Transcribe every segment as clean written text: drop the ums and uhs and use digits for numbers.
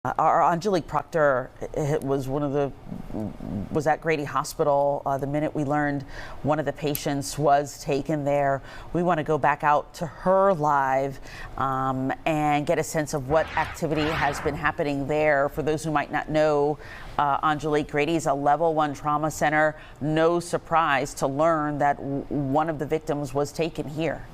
Our Aungelique Proctor was at Grady Hospital the minute we learned one of the patients was taken there. We want to go back out to her live and get a sense of what activity has been happening there. For those who might not know, Aungelique, Grady is a level 1 trauma center. No surprise to learn that one of the victims was taken here.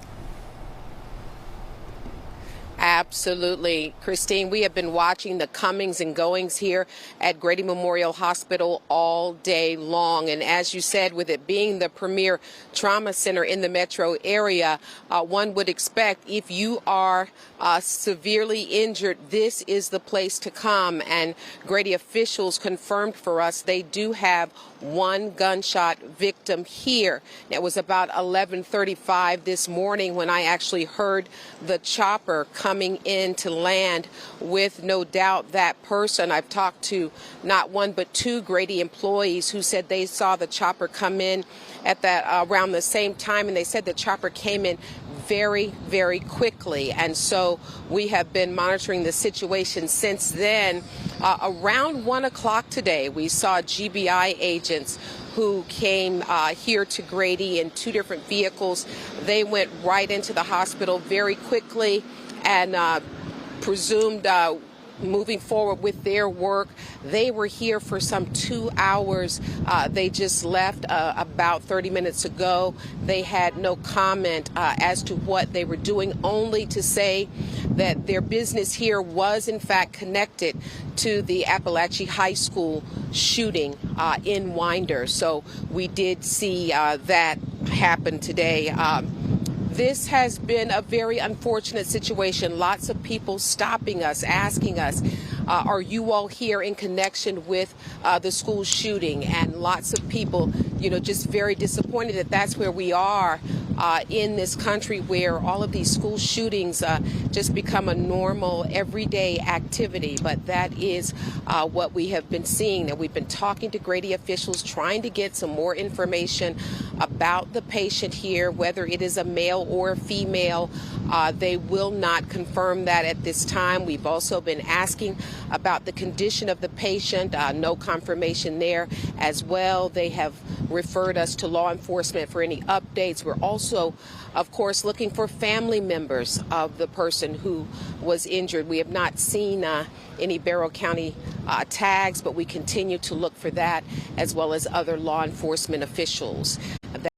Absolutely, Christine. We have been watching the comings and goings here at Grady Memorial Hospital all day long. And as you said, with it being the premier trauma center in the metro area, one would expect if you are severely injured, this is the place to come. And Grady officials confirmed for us they do have one gunshot victim here. It was about 11:35 this morning when I actually heard the chopper coming in to land with no doubt that person. I've talked to not one but two Grady employees who said they saw the chopper come in at that around the same time, and they said the chopper came in very, very quickly. And so we have been monitoring the situation since then. Around 1 o'clock today, we saw GBI agents who came here to Grady in 2 different vehicles. They went right into the hospital very quickly and presumed moving forward with their work. They were here for some 2 hours. They just left about 30 minutes ago. They had no comment as to what they were doing, only to say that their business here was in fact connected to the Apalachee High School shooting in Winder. So we did see that happen today. This has been a very unfortunate situation. Lots of people stopping us, asking us, are you all here in connection with the school shooting? And lots of people, just very disappointed that that's where we are in this country, where all of these school shootings just become a normal, everyday activity. But that is what we have been seeing. That we've been talking to Grady officials, trying to get some more information about the patient here, whether it is a male or a female. They will not confirm that at this time. We've also been asking about the condition of the patient. No confirmation there as well. They have referred us to law enforcement for any updates. We're also, of course, looking for family members of the person who was injured. We have not seen any Barrow County tags, but we continue to look for that, as well as other law enforcement officials.